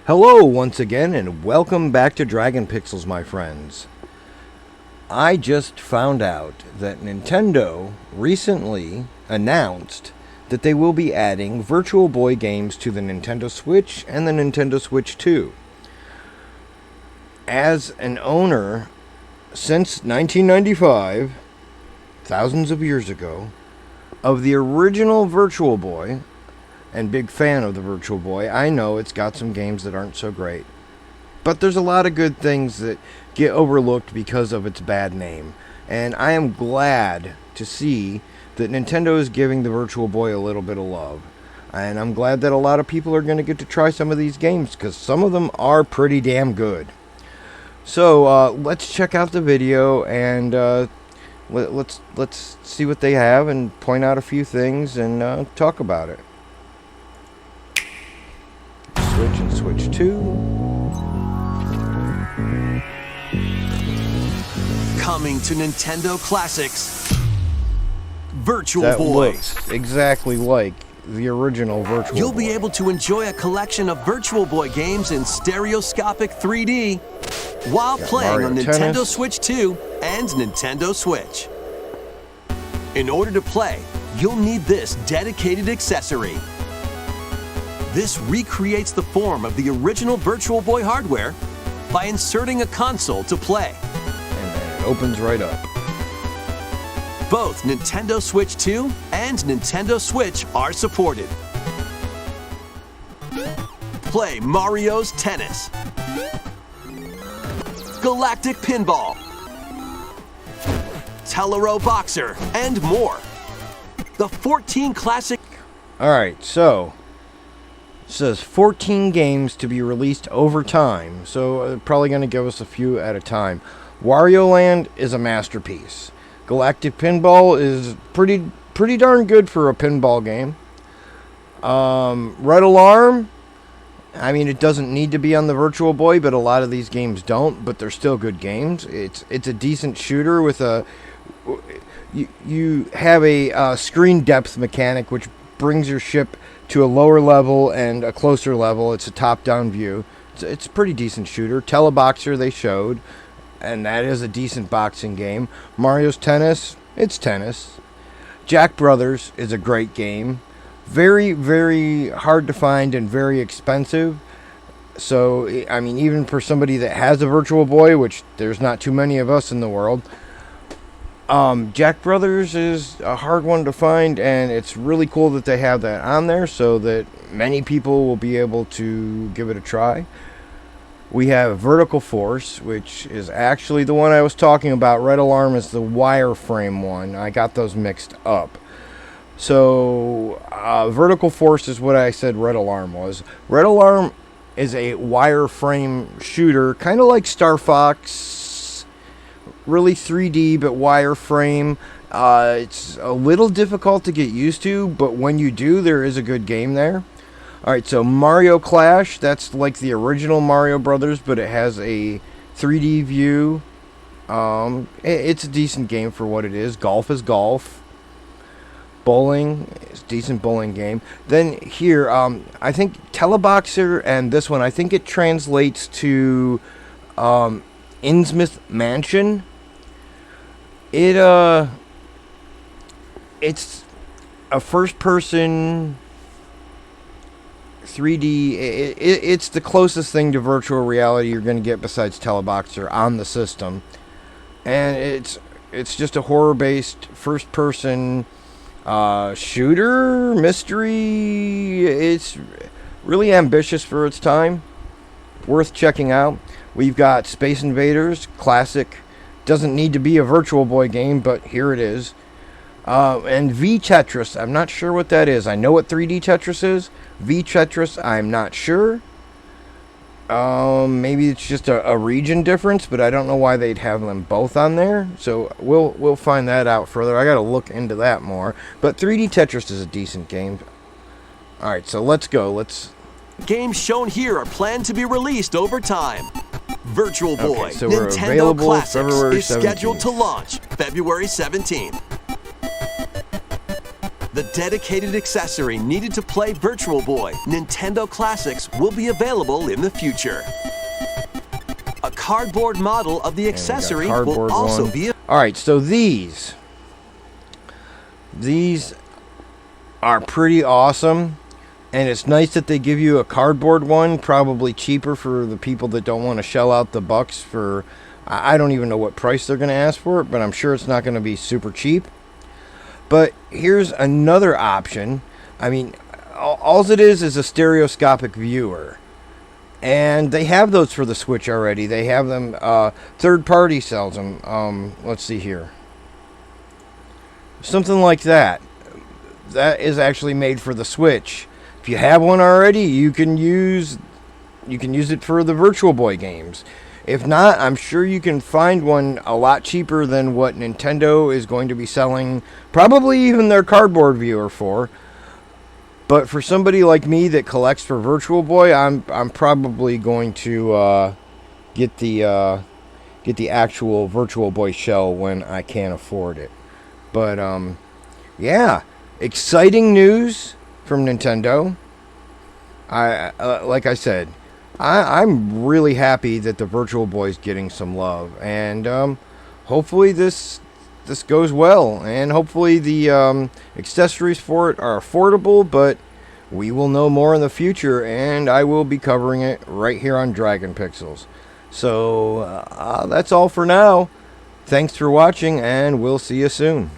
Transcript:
Hello once again and welcome back to Dragon Pixels, my friends. I just found out that Nintendo recently announced that they will be adding Virtual Boy games to the Nintendo Switch and the Nintendo Switch 2. As an owner since 1995, thousands of years ago, of the original Virtual Boy, and big fan of the Virtual Boy, I know it's got some games that aren't so great. But there's a lot of good things that get overlooked because of its bad name. And I am glad to see that Nintendo is giving the Virtual Boy a little bit of love. And I'm glad that a lot of people are going to get to try some of these games, because some of them are pretty damn good. So let's check out the video and let's see what they have and point out a few things and talk about it. Switch and Switch 2. Coming to Nintendo Classics, Virtual That Boy. looks exactly like the original Virtual You'll Boy. be able to enjoy a collection of Virtual Boy games in stereoscopic 3D while playing Mario on Nintendo Tennis. Switch 2 and Nintendo Switch. In order to play, you'll need this dedicated accessory. This recreates the form of the original Virtual Boy hardware by inserting a console to play. And then it opens right up. Both Nintendo Switch 2 and Nintendo Switch are supported. Play Mario's Tennis, Galactic Pinball, Telero Boxer, and more. The 14 classic... Alright, so it says 14 games to be released over time, so probably going to give us a few at a time. Wario Land is a masterpiece. Galactic Pinball is pretty darn good for a pinball game. Red Alarm, I mean, it doesn't need to be on the Virtual Boy, but a lot of these games don't, but they're still good games. It's a decent shooter with a... You have a screen depth mechanic, which brings your ship to a lower level and a closer level. It's a top-down view. It's a pretty decent shooter. Teleboxer they showed, and that is a decent boxing game. Mario's Tennis, it's tennis. Jack Brothers is a great game. Very, very hard to find and very expensive. So, I mean, even for somebody that has a Virtual Boy, which there's not too many of us in the world, Jack Brothers is a hard one to find, and it's really cool that they have that on there so that many people will be able to give it a try. We have Vertical Force, which is actually the one I was talking about. Red Alarm is the wireframe one. I got those mixed up. So, Vertical Force is what I said Red Alarm was. Red Alarm is a wireframe shooter, kind of like Star Fox. Really 3D, but wireframe. It's a little difficult to get used to, but when you do, there is a good game there. Alright, so Mario Clash, that's like the original Mario Brothers, but it has a 3D view. It's a decent game for what it is. Golf is golf. Bowling is a decent bowling game. Then here, I think Teleboxer and this one, I think it translates to Innsmouth Mansion. It's a first-person 3D. It's the closest thing to virtual reality you're going to get besides Teleboxer on the system, and it's just a horror-based first-person shooter mystery. It's really ambitious for its time. Worth checking out. We've got Space Invaders, classic. Doesn't need to be a Virtual Boy game, but here it is. And V Tetris, I'm not sure what that is. I know what 3D Tetris is. V Tetris, I'm not sure. Maybe it's just a region difference, but I don't know why they'd have them both on there. So we'll find that out further. I got to look into that more. But 3D Tetris is a decent game. All right, so let's go. Games shown here are planned to be released over time. Virtual Boy, Okay, so we're Nintendo available Classics February is scheduled 17th. to launch February 17th. The dedicated accessory needed to play Virtual Boy Nintendo Classics will be available in the future. A cardboard model of the accessory will also be. All right, so these are pretty awesome, and it's nice that they give you a cardboard one, probably cheaper for the people that don't want to shell out the bucks for. I don't even know what price they're going to ask for it, but I'm sure it's not going to be super cheap. But here's another option. I mean, all it is a stereoscopic viewer. And they have those for the Switch already. They have them, third party sells them. Let's see here. Something like that. That is actually made for the Switch. If you have one already, you can use it for the Virtual Boy games. If not, I'm sure you can find one a lot cheaper than what Nintendo is going to be selling, probably even their cardboard viewer for. But for somebody like me that collects for Virtual Boy, I'm probably going to get the actual Virtual Boy shell when I can afford it. But yeah, exciting news from Nintendo. Like I said, I'm really happy that the Virtual Boy is getting some love, and hopefully this goes well, and hopefully the accessories for it are affordable, but we will know more in the future, and I will be covering it right here on Dragon Pixels. So that's all for now. Thanks for watching, and we'll see you soon.